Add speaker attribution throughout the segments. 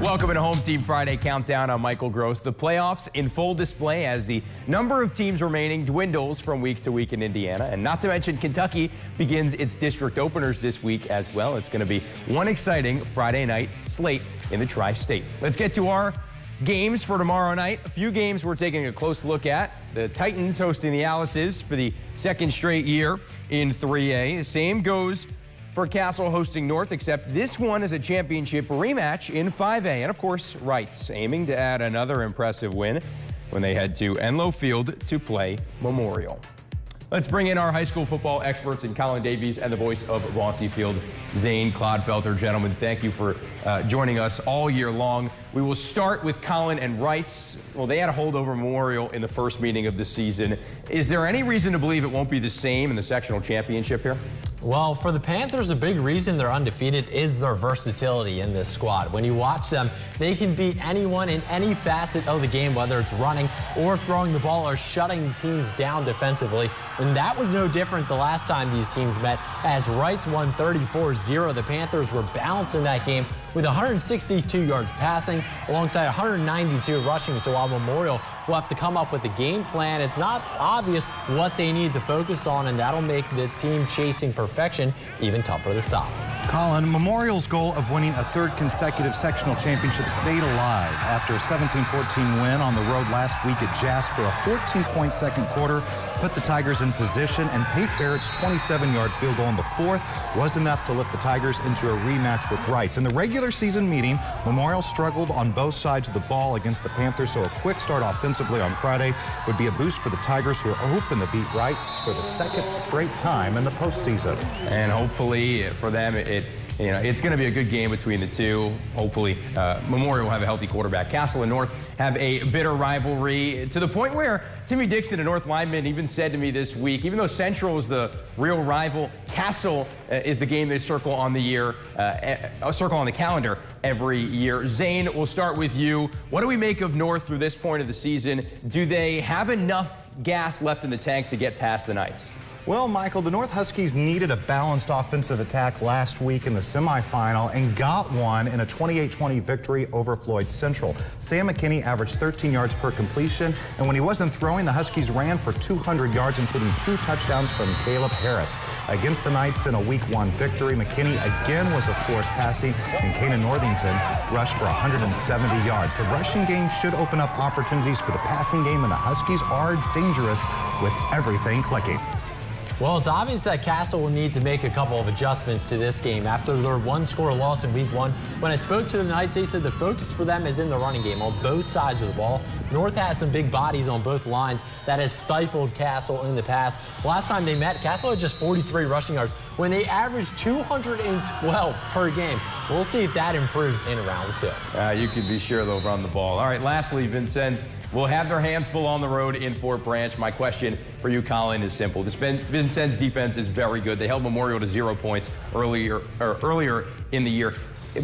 Speaker 1: Welcome to Home Team Friday Countdown. I'm Michael Gross. The playoffs in full display as the number of teams remaining dwindles from week to week in Indiana. And not to mention Kentucky begins its district openers this week as well. It's going to be one exciting Friday night slate in the Tri-State. Let's get to our games for tomorrow night. A few games we're taking a close look at. The Titans hosting the Alices for the second straight year in 3A. The same goes for Castle hosting North, except this one is a championship rematch in 5A. And of course, Wrights aiming to add another impressive win when they head to Enloe Field to play Memorial. Let's bring in our high school football experts in Colin Davies and the voice of Bossy Field, Zane Clodfelter. Gentlemen, thank you for joining us all year long. We will start with Colin and Wrights. Well, they had a holdover Memorial in the first meeting of the season. Is there any reason to believe it won't be the same in the sectional championship here?
Speaker 2: Well, for the Panthers, a big reason they're undefeated is their versatility in this squad. When you watch them, they can beat anyone in any facet of the game, whether it's running or throwing the ball or shutting teams down defensively. And that was no different the last time these teams met, as Wrights won 34-0. The Panthers were balanced in that game with 162 yards passing alongside 192 rushing. So while Memorial will have to come up with a game plan, it's not obvious what they need to focus on, and that'll make the team chasing perfection even tougher to stop.
Speaker 3: Colin, Memorial's goal of winning a third consecutive sectional championship stayed alive after a 17-14 win on the road last week at Jasper. A 14-point second quarter put the Tigers in position, and Pate Barrett's 27-yard field goal in the fourth was enough to lift the Tigers into a rematch with Wrights. In the regular season meeting, Memorial struggled on both sides of the ball against the Panthers, so a quick start offensively on Friday would be a boost for the Tigers, who are hoping to beat Wrights for the second straight time in the postseason.
Speaker 1: And hopefully for them, it's going to be a good game between the two. Hopefully, Memorial will have a healthy quarterback. Castle and North have a bitter rivalry to the point where Timmy Dixon, a North lineman, even said to me this week, even though Central is the real rival, Castle is the game they circle on the calendar every year. Zane, we'll start with you. What do we make of North through this point of the season? Do they have enough gas left in the tank to get past the Knights?
Speaker 3: Well, Michael, the North Huskies needed a balanced offensive attack last week in the semifinal and got one in a 28-20 victory over Floyd Central. Sam McKinney averaged 13 yards per completion, and when he wasn't throwing, the Huskies ran for 200 yards, including 2 touchdowns from Caleb Harris. Against the Knights in a Week 1 victory, McKinney again was a force passing, and Kanan Northington rushed for 170 yards. The rushing game should open up opportunities for the passing game, and the Huskies are dangerous with everything clicking.
Speaker 2: Well, it's obvious that Castle will need to make a couple of adjustments to this game after their one-score loss in Week 1. When I spoke to the Knights, they said the focus for them is in the running game on both sides of the ball. North has some big bodies on both lines that has stifled Castle in the past. Last time they met, Castle had just 43 rushing yards when they averaged 212 per game. We'll see if that improves in round 2.
Speaker 1: You can be sure they'll run the ball. All right, lastly, Vincennes will have their hands full on the road in Fort Branch. My question for you, Colin, is simple. This Vincennes defense is very good. They held Memorial to 0 points earlier in the year.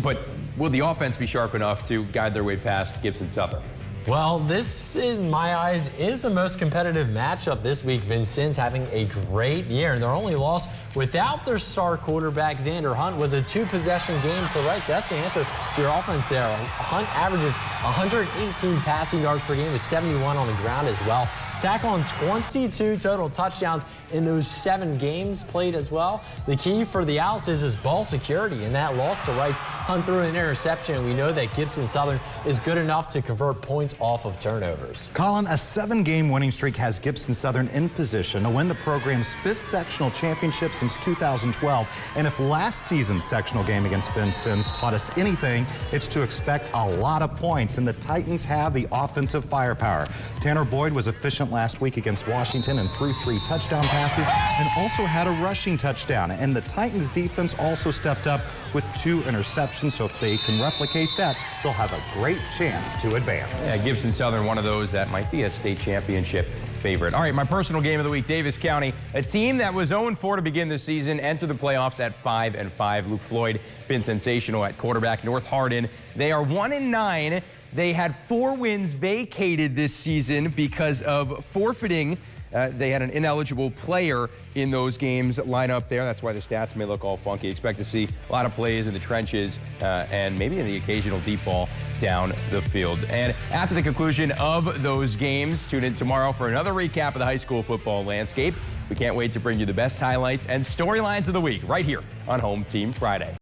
Speaker 1: But will the offense be sharp enough to guide their way past Gibson Southern?
Speaker 2: Well, this, in my eyes, is the most competitive matchup this week. Vincennes having a great year, and their only loss without their star quarterback, Xander Hunt, was a 2-possession game to Wrights. That's the answer to your offense there. Hunt averages 118 passing yards per game with 71 on the ground as well. Tack on 22 total touchdowns in those 7 games played as well. The key for the Alices is ball security, and that loss to Wrights. Hunt threw an interception, and we know that Gibson Southern is good enough to convert points off of turnovers.
Speaker 3: Colin, a 7-game winning streak has Gibson Southern in position to win the program's 5th sectional championship since 2012. And if last season's sectional game against Vincennes taught us anything, it's to expect a lot of points. And the Titans have the offensive firepower. Tanner Boyd was efficient last week against Washington and threw 3 touchdown passes and also had a rushing touchdown. And the Titans defense also stepped up with 2 interceptions. So if they can replicate that, they'll have a great chance to advance.
Speaker 1: Yeah, Gibson Southern, one of those that might be a state championship favorite. All right, my personal game of the week, Davis County, a team that was 0-4 to begin the season, entered the playoffs at 5-5. Luke Floyd been sensational at quarterback. North Hardin, they are 1-9. They had 4 wins vacated this season because of forfeiting they had an ineligible player in those games line up there. That's why the stats may look all funky. Expect to see a lot of plays in the trenches and maybe in the occasional deep ball down the field. And after the conclusion of those games, tune in tomorrow for another recap of the high school football landscape. We can't wait to bring you the best highlights and storylines of the week right here on Home Team Friday.